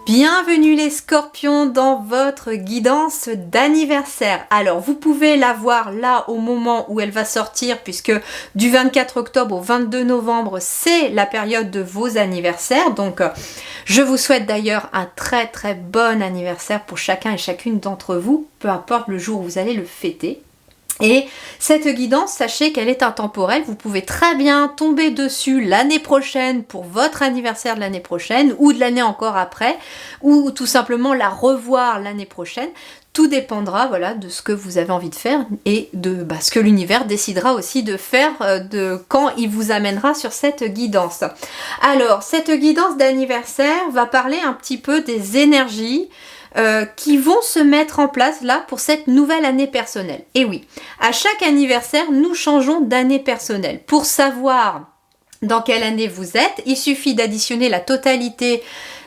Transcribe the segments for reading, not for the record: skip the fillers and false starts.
Bienvenue les scorpions dans votre guidance d'anniversaire. Alors vous pouvez la voir là au moment où elle va sortir puisque du 24 octobre au 22 novembre c'est la période de vos anniversaires. Donc je vous souhaite d'ailleurs un très très bon anniversaire pour chacun et chacune d'entre vous, peu importe le jour où vous allez le fêter. Et cette guidance, sachez qu'elle est intemporelle, vous pouvez très bien tomber dessus l'année prochaine pour votre anniversaire de l'année prochaine ou de l'année encore après, ou tout simplement la revoir l'année prochaine. Tout dépendra voilà, de ce que vous avez envie de faire et de ce que l'univers décidera aussi de faire quand il vous amènera sur cette guidance. Alors, cette guidance d'anniversaire va parler un petit peu des énergies qui vont se mettre en place là pour cette nouvelle année personnelle. Et oui, à chaque anniversaire, nous changeons d'année personnelle. Pour savoir dans quelle année vous êtes, il suffit d'additionner la totalité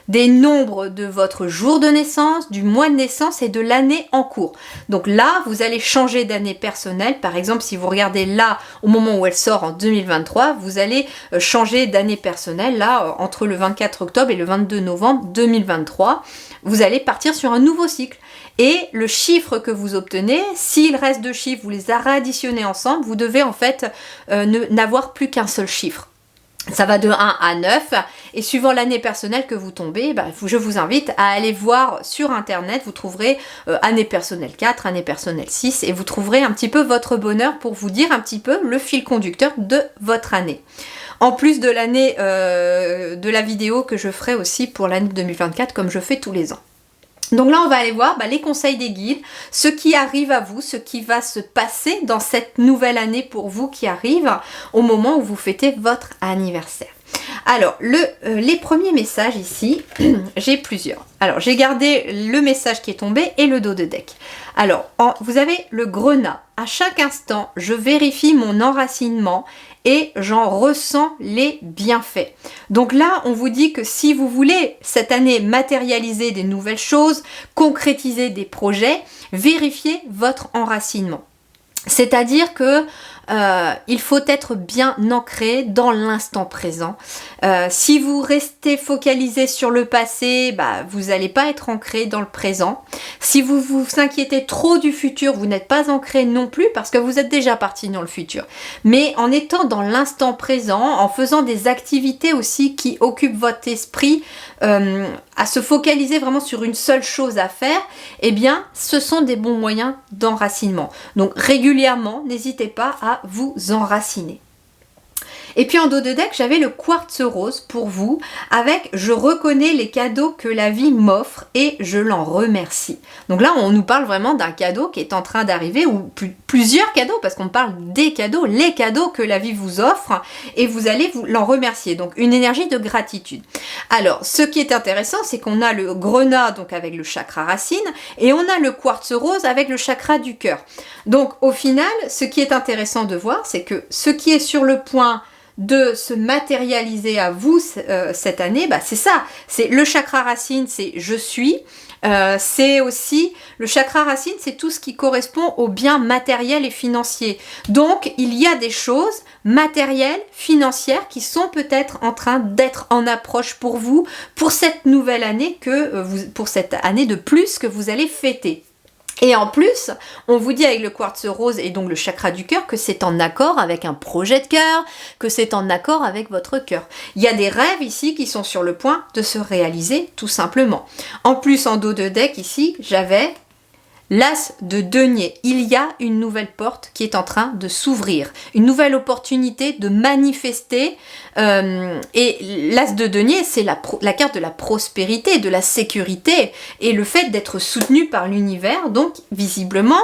des nombres de votre jour de naissance, du mois de naissance et de l'année en cours. Donc là, vous allez changer d'année personnelle. Par exemple, si vous regardez là, au moment où elle sort en 2023, vous allez changer d'année personnelle là, entre le 24 octobre et le 22 novembre 2023. Vous allez partir sur un nouveau cycle. Et le chiffre que vous obtenez, s'il reste deux chiffres, vous les réadditionnez ensemble, vous devez en fait n'avoir plus qu'un seul chiffre. Ça va de 1 à 9 et suivant l'année personnelle que vous tombez, je vous invite à aller voir sur internet, vous trouverez année personnelle 4, année personnelle 6 et vous trouverez un petit peu votre bonheur pour vous dire un petit peu le fil conducteur de votre année. En plus de l'année de la vidéo que je ferai aussi pour l'année 2024 comme je fais tous les ans. Donc là, on va aller voir les conseils des guides, ce qui arrive à vous, ce qui va se passer dans cette nouvelle année pour vous qui arrive au moment où vous fêtez votre anniversaire. Alors, les premiers messages ici, j'ai plusieurs. Alors, j'ai gardé le message qui est tombé et le dos de deck. Alors, vous avez le grenat. À chaque instant, je vérifie mon enracinement et j'en ressens les bienfaits. Donc là, on vous dit que si vous voulez cette année matérialiser des nouvelles choses, concrétiser des projets, vérifiez votre enracinement. C'est-à-dire que il faut être bien ancré dans l'instant présent. Si vous restez focalisé sur le passé, vous n'allez pas être ancré dans le présent. Si vous vous inquiétez trop du futur, vous n'êtes pas ancré non plus parce que vous êtes déjà parti dans le futur. Mais en étant dans l'instant présent, en faisant des activités aussi qui occupent votre esprit, à se focaliser vraiment sur une seule chose à faire, eh bien, ce sont des bons moyens d'enracinement. Donc régulièrement, n'hésitez pas à vous enraciner. Et puis en dos de deck, j'avais le quartz rose pour vous avec « Je reconnais les cadeaux que la vie m'offre et je l'en remercie ». Donc là, on nous parle vraiment d'un cadeau qui est en train d'arriver ou plusieurs cadeaux parce qu'on parle des cadeaux, les cadeaux que la vie vous offre et vous allez l'en remercier. Donc une énergie de gratitude. Alors, ce qui est intéressant, c'est qu'on a le grenat donc avec le chakra racine et on a le quartz rose avec le chakra du cœur. Donc au final, ce qui est intéressant de voir, c'est que ce qui est sur le point de se matérialiser à vous cette année, c'est ça, c'est le chakra racine, c'est je suis, c'est aussi, le chakra racine, c'est tout ce qui correspond aux biens matériels et financiers. Donc, il y a des choses matérielles, financières, qui sont peut-être en train d'être en approche pour vous, pour cette nouvelle année, pour cette année de plus que vous allez fêter. Et en plus, on vous dit avec le quartz rose et donc le chakra du cœur que c'est en accord avec un projet de cœur, que c'est en accord avec votre cœur. Il y a des rêves ici qui sont sur le point de se réaliser tout simplement. En plus, en dos de deck ici, j'avais l'as de denier. Il y a une nouvelle porte qui est en train de s'ouvrir, une nouvelle opportunité de manifester. Et l'as de denier, c'est la carte de la prospérité, de la sécurité et le fait d'être soutenu par l'univers. Donc, visiblement,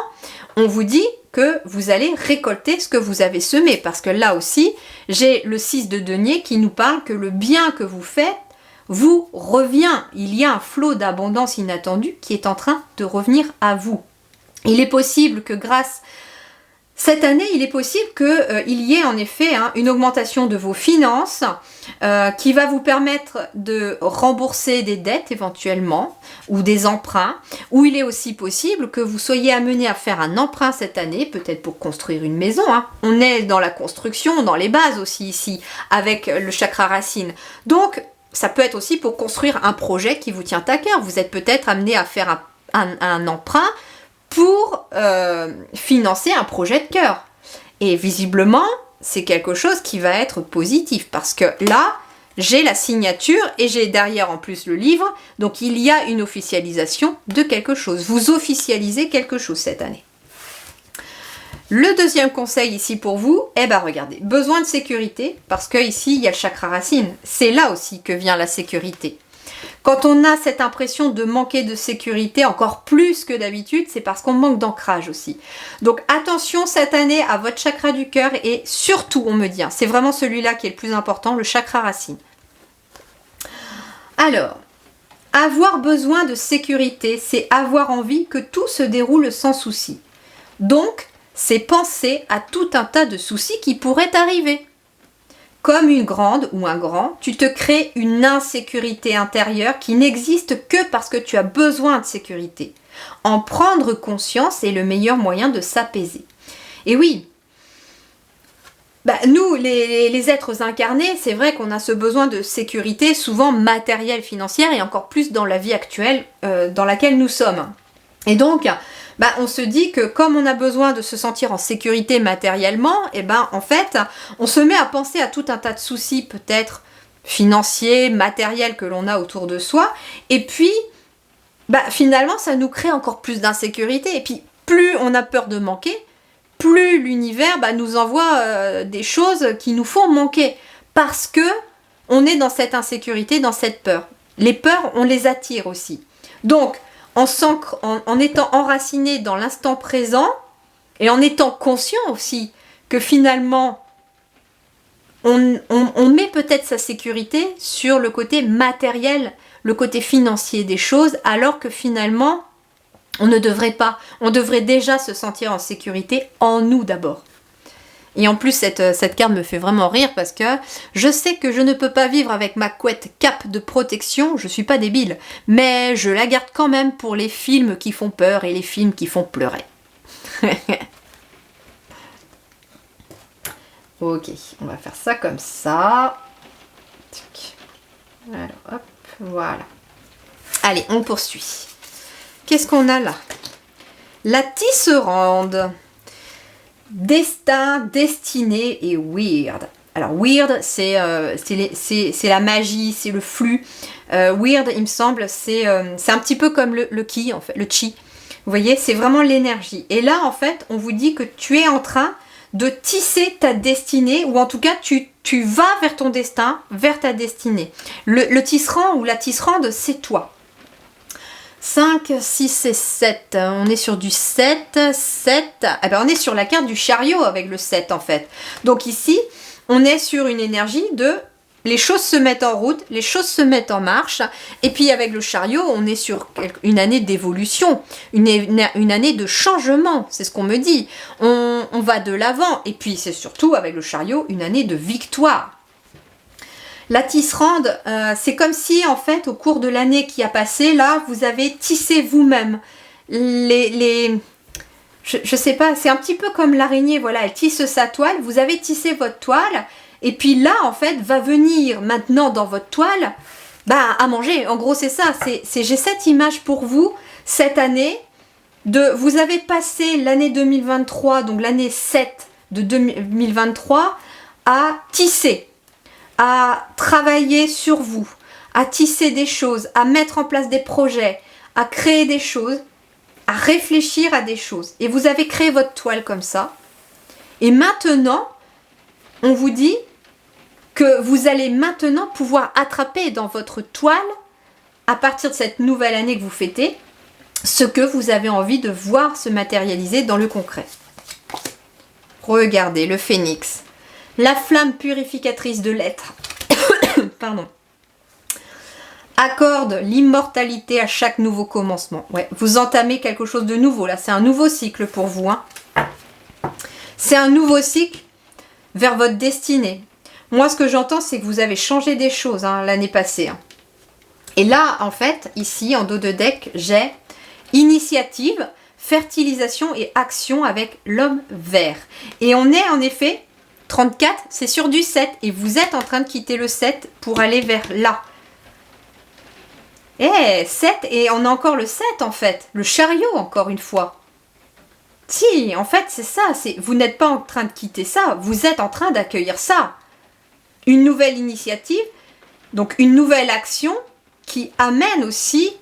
on vous dit que vous allez récolter ce que vous avez semé. Parce que là aussi, j'ai le 6 de denier qui nous parle que le bien que vous faites vous revient. Il y a un flot d'abondance inattendue qui est en train de revenir à vous. Il est possible que grâce cette année, il est possible qu'il y ait en effet une augmentation de vos finances qui va vous permettre de rembourser des dettes éventuellement ou des emprunts, ou il est aussi possible que vous soyez amené à faire un emprunt cette année, peut-être pour construire une maison. On est dans la construction, dans les bases aussi ici, avec le chakra racine. Donc, ça peut être aussi pour construire un projet qui vous tient à cœur. Vous êtes peut-être amené à faire un emprunt pour financer un projet de cœur. Et visiblement, c'est quelque chose qui va être positif parce que là, j'ai la signature et j'ai derrière en plus le livre. Donc, il y a une officialisation de quelque chose. Vous officialisez quelque chose cette année. Le deuxième conseil ici pour vous, eh ben regardez, besoin de sécurité, parce que ici il y a le chakra racine. C'est là aussi que vient la sécurité. Quand on a cette impression de manquer de sécurité encore plus que d'habitude, c'est parce qu'on manque d'ancrage aussi. Donc attention cette année à votre chakra du cœur et surtout, on me dit, c'est vraiment celui-là qui est le plus important, le chakra racine. Alors, avoir besoin de sécurité, c'est avoir envie que tout se déroule sans souci. Donc, c'est penser à tout un tas de soucis qui pourraient arriver. Comme une grande ou un grand, tu te crées une insécurité intérieure qui n'existe que parce que tu as besoin de sécurité. En prendre conscience est le meilleur moyen de s'apaiser. Et oui, nous, les êtres incarnés, c'est vrai qu'on a ce besoin de sécurité, souvent matérielle, financière, et encore plus dans la vie actuelle dans laquelle nous sommes. Et donc, on se dit que comme on a besoin de se sentir en sécurité matériellement, en fait, on se met à penser à tout un tas de soucis peut-être financiers, matériels que l'on a autour de soi. Et puis, finalement, ça nous crée encore plus d'insécurité. Et puis, plus on a peur de manquer, plus l'univers nous envoie des choses qui nous font manquer. Parce que on est dans cette insécurité, dans cette peur. Les peurs, on les attire aussi. Donc, en étant enraciné dans l'instant présent et en étant conscient aussi que finalement on met peut-être sa sécurité sur le côté matériel, le côté financier des choses, alors que finalement on ne devrait pas. On devrait déjà se sentir en sécurité en nous d'abord. Et en plus, cette carte me fait vraiment rire parce que je sais que je ne peux pas vivre avec ma couette cape de protection, je suis pas débile, mais je la garde quand même pour les films qui font peur et les films qui font pleurer. Ok, on va faire ça comme ça. Alors, hop, voilà. Allez, on poursuit. Qu'est-ce qu'on a là? La tisserande. Destin, destinée et weird. Alors weird, c'est la magie, c'est le flux. Weird, il me semble, c'est un petit peu comme le ki, en fait, le chi. Vous voyez, c'est vraiment l'énergie. Et là, en fait, on vous dit que tu es en train de tisser ta destinée, ou en tout cas, tu vas vers ton destin, vers ta destinée. Le tisserand ou la tisserande, c'est toi. 5, 6 et 7. On est sur du 7. 7. On est sur la carte du chariot avec le 7 en fait. Donc ici, on est sur une énergie de les choses se mettent en route, les choses se mettent en marche. Et puis avec le chariot, on est sur une année d'évolution, une année de changement. C'est ce qu'on me dit. On va de l'avant. Et puis c'est surtout avec le chariot, une année de victoire. La tisserande, c'est comme si, en fait, au cours de l'année qui a passé, là, vous avez tissé vous-même. Je sais pas, c'est un petit peu comme l'araignée, voilà, elle tisse sa toile, vous avez tissé votre toile, et puis là, en fait, va venir maintenant dans votre toile, à manger. En gros, c'est ça, j'ai cette image pour vous, cette année, vous avez passé l'année 2023, donc l'année 7 de 2023, à tisser. À travailler sur vous, à tisser des choses, à mettre en place des projets, à créer des choses, à réfléchir à des choses. Et vous avez créé votre toile comme ça. Et maintenant, on vous dit que vous allez maintenant pouvoir attraper dans votre toile, à partir de cette nouvelle année que vous fêtez, ce que vous avez envie de voir se matérialiser dans le concret. Regardez, le phénix. La flamme purificatrice de l'être. Pardon. Accorde l'immortalité à chaque nouveau commencement. Ouais, vous entamez quelque chose de nouveau. Là, c'est un nouveau cycle pour vous. C'est un nouveau cycle vers votre destinée. Moi, ce que j'entends, c'est que vous avez changé des choses l'année passée. Et là, en fait, ici, en dos de deck, j'ai initiative, fertilisation et action avec l'homme vert. Et on est en effet... 34, c'est sur du 7 et vous êtes en train de quitter le 7 pour aller vers là. Eh, 7, et on a encore le 7 en fait, le chariot encore une fois. Si, en fait c'est ça, vous n'êtes pas en train de quitter ça, vous êtes en train d'accueillir ça. Une nouvelle initiative, donc une nouvelle action qui amène aussi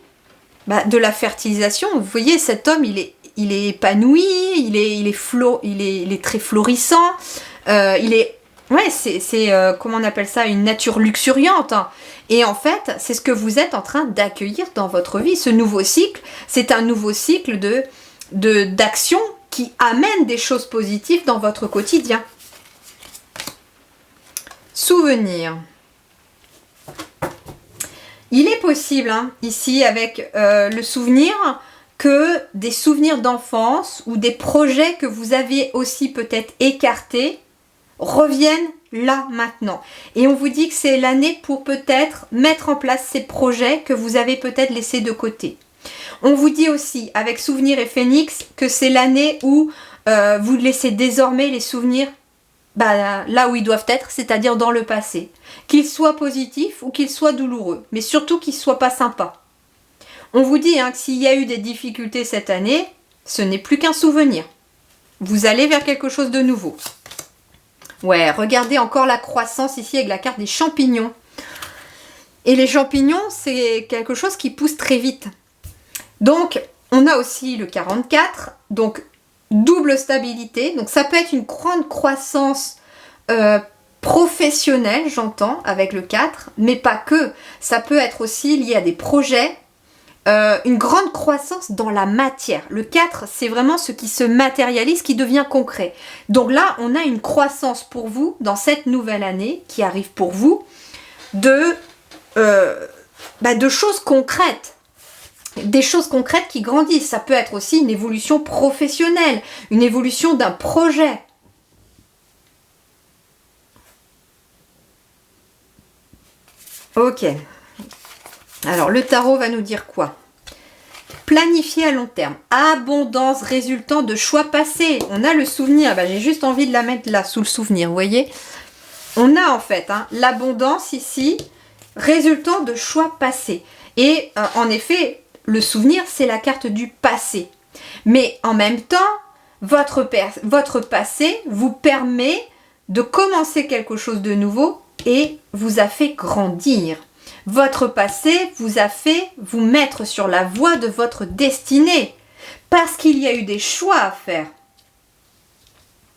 de la fertilisation. Vous voyez, cet homme, il est épanoui, il est très florissant, comment on appelle ça, une nature luxuriante. Hein. Et en fait, c'est ce que vous êtes en train d'accueillir dans votre vie. Ce nouveau cycle, c'est un nouveau cycle d'action qui amène des choses positives dans votre quotidien. Souvenir. Il est possible, hein, ici, avec le souvenir, que des souvenirs d'enfance ou des projets que vous aviez aussi peut-être écartés reviennent là maintenant. Et on vous dit que c'est l'année pour peut-être mettre en place ces projets que vous avez peut-être laissés de côté. On vous dit aussi, avec Souvenir et Phénix, que c'est l'année où vous laissez désormais les souvenirs là où ils doivent être, c'est-à-dire dans le passé. Qu'ils soient positifs ou qu'ils soient douloureux, mais surtout qu'ils ne soient pas sympas. On vous dit que s'il y a eu des difficultés cette année, ce n'est plus qu'un souvenir. Vous allez vers quelque chose de nouveau. Ouais, regardez encore la croissance ici avec la carte des champignons. Et les champignons, c'est quelque chose qui pousse très vite. Donc, on a aussi le 44, donc double stabilité. Donc, ça peut être une grande croissance professionnelle, j'entends, avec le 4, mais pas que. Ça peut être aussi lié à des projets, une grande croissance dans la matière. Le 4, c'est vraiment ce qui se matérialise, qui devient concret. Donc là, on a une croissance pour vous, dans cette nouvelle année qui arrive pour vous, de choses concrètes. Des choses concrètes qui grandissent. Ça peut être aussi une évolution professionnelle, une évolution d'un projet. Ok. Alors, le tarot va nous dire quoi? Planifier à long terme. Abondance résultant de choix passés. On a le souvenir. J'ai juste envie de la mettre là, sous le souvenir, vous voyez? On a en fait l'abondance ici, résultant de choix passés. Et en effet, le souvenir, c'est la carte du passé. Mais en même temps, votre passé vous permet de commencer quelque chose de nouveau et vous a fait grandir. Votre passé vous a fait vous mettre sur la voie de votre destinée. Parce qu'il y a eu des choix à faire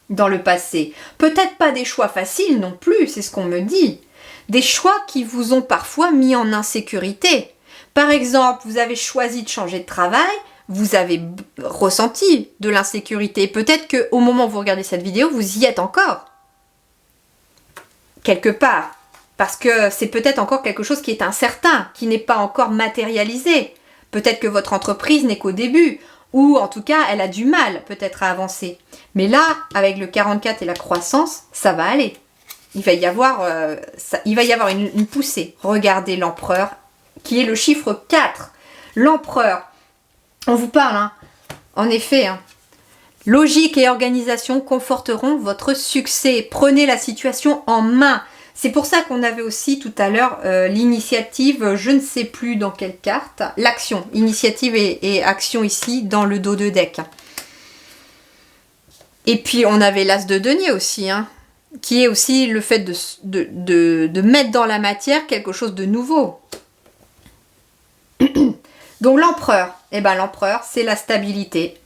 dans le passé. Peut-être pas des choix faciles non plus, c'est ce qu'on me dit. Des choix qui vous ont parfois mis en insécurité. Par exemple, vous avez choisi de changer de travail, vous avez ressenti de l'insécurité. Peut-être qu'au moment où vous regardez cette vidéo, vous y êtes encore. Quelque part. Parce que c'est peut-être encore quelque chose qui est incertain, qui n'est pas encore matérialisé. Peut-être que votre entreprise n'est qu'au début, ou en tout cas, elle a du mal peut-être à avancer. Mais là, avec le 44 et la croissance, ça va aller. Il va y avoir une poussée. Regardez l'empereur, qui est le chiffre 4. L'empereur, on vous parle, en effet, logique et organisation conforteront votre succès. Prenez la situation en main. C'est pour ça qu'on avait aussi tout à l'heure l'initiative, je ne sais plus dans quelle carte, l'action, initiative et action ici dans le dos de deck. Et puis on avait l'as de denier aussi, qui est aussi le fait de mettre dans la matière quelque chose de nouveau. Donc l'empereur, l'empereur c'est la stabilité.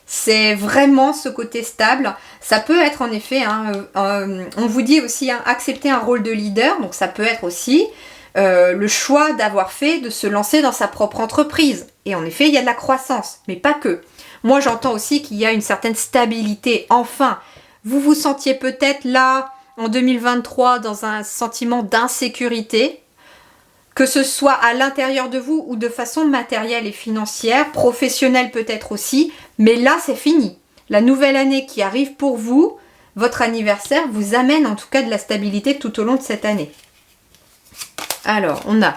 C'est vraiment ce côté stable. Ça peut être en effet, on vous dit aussi accepter un rôle de leader. Donc ça peut être aussi le choix d'avoir fait de se lancer dans sa propre entreprise. Et en effet, il y a de la croissance, mais pas que. Moi, j'entends aussi qu'il y a une certaine stabilité. Enfin, vous vous sentiez peut-être là, en 2023, dans un sentiment d'insécurité. Que ce soit à l'intérieur de vous ou de façon matérielle et financière, professionnelle peut-être aussi, mais là c'est fini. La nouvelle année qui arrive pour vous, votre anniversaire vous amène en tout cas de la stabilité tout au long de cette année. Alors, on a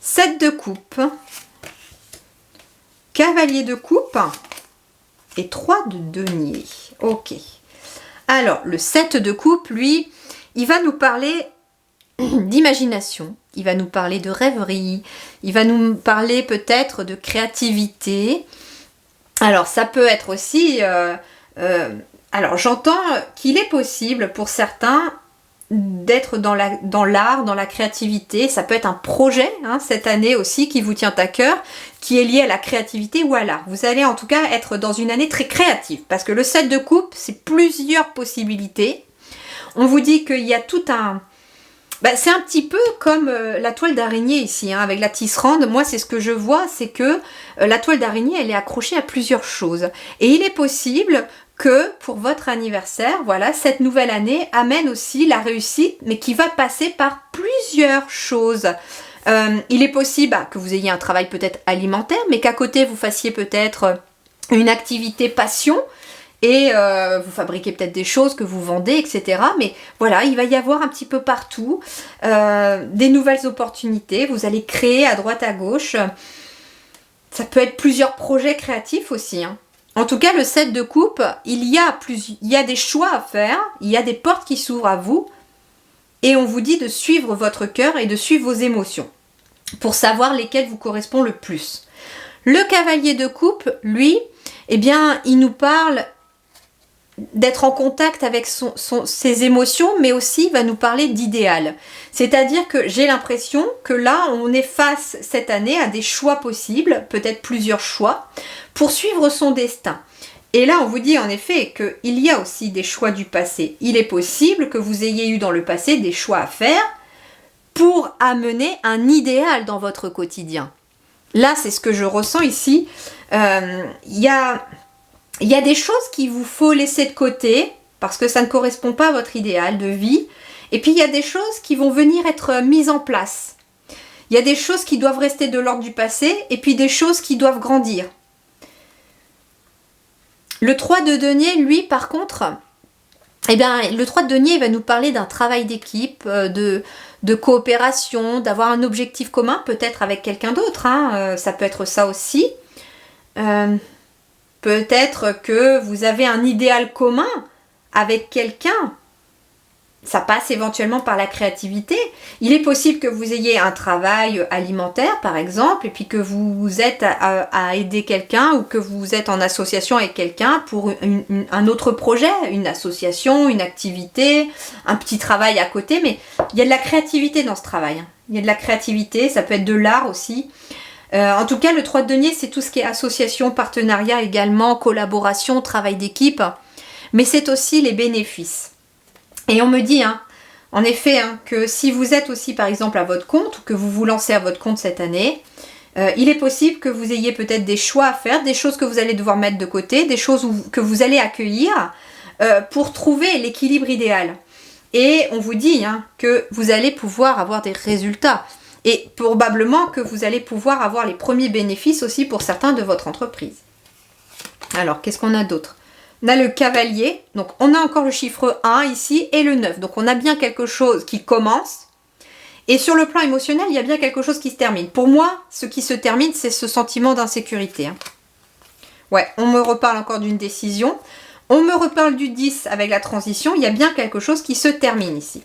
7 de coupe, cavalier de coupe et 3 de denier. Ok. Alors, le 7 de coupe, lui, il va nous parler d'imagination, il va nous parler de rêverie, il va nous parler peut-être de créativité. Alors ça peut être aussi... alors j'entends qu'il est possible pour certains d'être dans l'art, dans la créativité. Ça peut être un projet cette année aussi qui vous tient à cœur, qui est lié à la créativité ou à l'art. Vous allez en tout cas être dans une année très créative parce que le 7 de coupe, c'est plusieurs possibilités. On vous dit qu'il y a tout un... c'est un petit peu comme la toile d'araignée ici, avec la tisserande. Moi, c'est ce que je vois, c'est que la toile d'araignée, elle est accrochée à plusieurs choses. Et il est possible que pour votre anniversaire, voilà, cette nouvelle année amène aussi la réussite, mais qui va passer par plusieurs choses. Il est possible que vous ayez un travail peut-être alimentaire, mais qu'à côté, vous fassiez peut-être une activité passion, et vous fabriquez peut-être des choses que vous vendez, etc. Mais voilà, il va y avoir un petit peu partout des nouvelles opportunités. Vous allez créer à droite, à gauche. Ça peut être plusieurs projets créatifs aussi. En tout cas, le 7 de coupe, il y a des choix à faire. Il y a des portes qui s'ouvrent à vous. Et on vous dit de suivre votre cœur et de suivre vos émotions pour savoir lesquelles vous correspondent le plus. Le cavalier de coupe, lui, eh bien, il nous parle d'être en contact avec ses émotions, mais aussi il va nous parler d'idéal. C'est-à-dire que j'ai l'impression que là, on est face cette année à des choix possibles, peut-être plusieurs choix, pour suivre son destin. Et là, on vous dit en effet qu'il y a aussi des choix du passé. Il est possible que vous ayez eu dans le passé des choix à faire pour amener un idéal dans votre quotidien. Là, c'est ce que je ressens ici. Il y a des choses qu'il vous faut laisser de côté parce que ça ne correspond pas à votre idéal de vie. Et puis il y a des choses qui vont venir être mises en place. Il y a des choses qui doivent rester de l'ordre du passé et puis des choses qui doivent grandir. Le 3 de denier, lui, par contre, le 3 de denier va nous parler d'un travail d'équipe, de coopération, d'avoir un objectif commun, peut-être avec quelqu'un d'autre. Ça peut être ça aussi. Peut-être que vous avez un idéal commun avec quelqu'un. Ça passe éventuellement par la créativité. Il est possible que vous ayez un travail alimentaire, par exemple, et puis que vous êtes à aider quelqu'un ou que vous êtes en association avec quelqu'un pour un autre projet, une association, une activité, un petit travail à côté. Mais il y a de la créativité dans ce travail. Il y a de la créativité, ça peut être de l'art aussi. En tout cas, le 3 de denier, c'est tout ce qui est association, partenariat également, collaboration, travail d'équipe. Mais c'est aussi les bénéfices. Et on me dit, en effet, que si vous êtes aussi par exemple à votre compte, ou que vous vous lancez à votre compte cette année, il est possible que vous ayez peut-être des choix à faire, des choses que vous allez devoir mettre de côté, des choses que vous allez accueillir pour trouver l'équilibre idéal. Et on vous dit que vous allez pouvoir avoir des résultats. Et probablement que vous allez pouvoir avoir les premiers bénéfices aussi pour certains de votre entreprise. Alors, qu'est-ce qu'on a d'autre ? On a le cavalier, donc on a encore le chiffre 1 ici et le 9. Donc on a bien quelque chose qui commence. Et sur le plan émotionnel, il y a bien quelque chose qui se termine. Pour moi, ce qui se termine, c'est ce sentiment d'insécurité. Ouais, on me reparle encore d'une décision. On me reparle du 10 avec la transition. Il y a bien quelque chose qui se termine ici.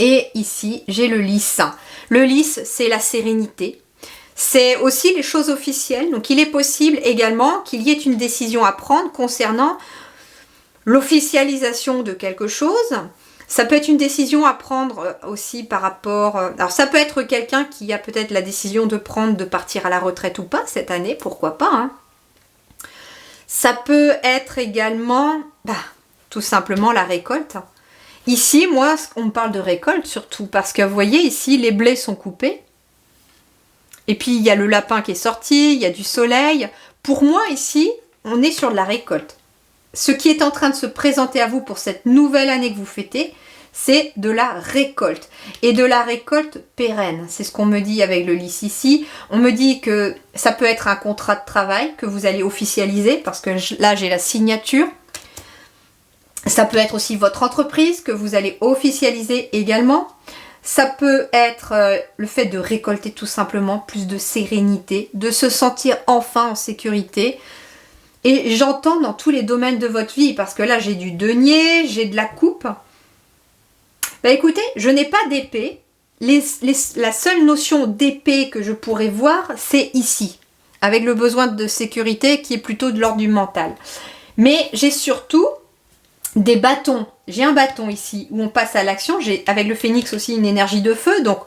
Et ici, j'ai le lys. Le lys, c'est la sérénité. C'est aussi les choses officielles. Donc, il est possible également qu'il y ait une décision à prendre concernant l'officialisation de quelque chose. Ça peut être une décision à prendre aussi par rapport... Alors, ça peut être quelqu'un qui a peut-être la décision de prendre, de partir à la retraite ou pas cette année. Pourquoi pas, Ça peut être également, tout simplement la récolte. Ici, moi, on me parle de récolte surtout parce que vous voyez, ici, les blés sont coupés. Et puis, il y a le lapin qui est sorti, il y a du soleil. Pour moi, ici, on est sur de la récolte. Ce qui est en train de se présenter à vous pour cette nouvelle année que vous fêtez, c'est de la récolte. Et de la récolte pérenne. C'est ce qu'on me dit avec le lys ici. On me dit que ça peut être un contrat de travail que vous allez officialiser parce que là, j'ai la signature. Ça peut être aussi votre entreprise que vous allez officialiser également. Ça peut être le fait de récolter tout simplement plus de sérénité, de se sentir enfin en sécurité. Et j'entends dans tous les domaines de votre vie, parce que là j'ai du denier, j'ai de la coupe. Écoutez, je n'ai pas d'épée, la seule notion d'épée que je pourrais voir, c'est ici, avec le besoin de sécurité qui est plutôt de l'ordre du mental. Mais j'ai surtout des bâtons. J'ai un bâton ici où on passe à l'action. J'ai avec le phénix aussi une énergie de feu, donc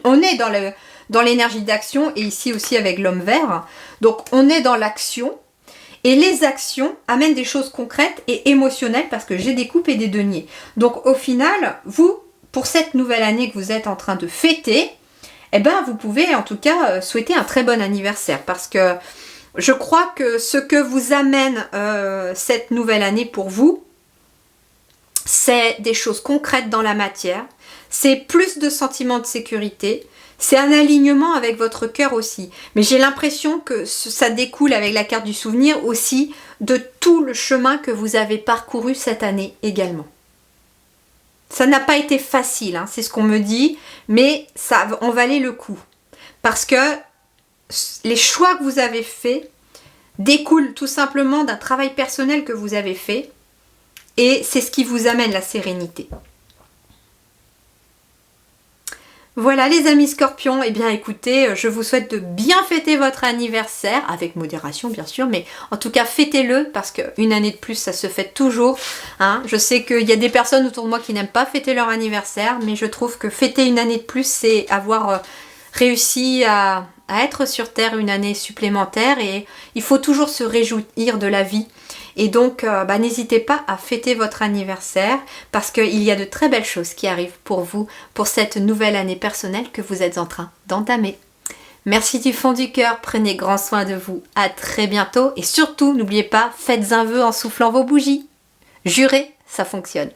on est dans l'énergie d'action, et ici aussi avec l'homme vert. Donc on est dans l'action, et les actions amènent des choses concrètes et émotionnelles parce que j'ai des coupes et des deniers. Donc au final, vous, pour cette nouvelle année que vous êtes en train de fêter, eh ben vous pouvez en tout cas souhaiter un très bon anniversaire, parce que je crois que ce que vous amène cette nouvelle année pour vous, c'est des choses concrètes dans la matière, c'est plus de sentiments de sécurité, c'est un alignement avec votre cœur aussi. Mais j'ai l'impression que ça découle avec la carte du souvenir aussi de tout le chemin que vous avez parcouru cette année également. Ça n'a pas été facile, hein, c'est ce qu'on me dit, mais ça en valait le coup. Parce que les choix que vous avez faits découlent tout simplement d'un travail personnel que vous avez fait, et c'est ce qui vous amène la sérénité. Voilà les amis Scorpions, eh bien écoutez, je vous souhaite de bien fêter votre anniversaire, avec modération bien sûr, mais en tout cas fêtez-le, parce qu'une année de plus ça se fête toujours. Hein. Je sais qu'il y a des personnes autour de moi qui n'aiment pas fêter leur anniversaire, mais je trouve que fêter une année de plus, c'est avoir réussi à être sur Terre une année supplémentaire, et il faut toujours se réjouir de la vie. Et donc, n'hésitez pas à fêter votre anniversaire, parce qu'il y a de très belles choses qui arrivent pour vous, pour cette nouvelle année personnelle que vous êtes en train d'entamer. Merci du fond du cœur, prenez grand soin de vous, à très bientôt, et surtout, n'oubliez pas, faites un vœu en soufflant vos bougies. Jurez, ça fonctionne.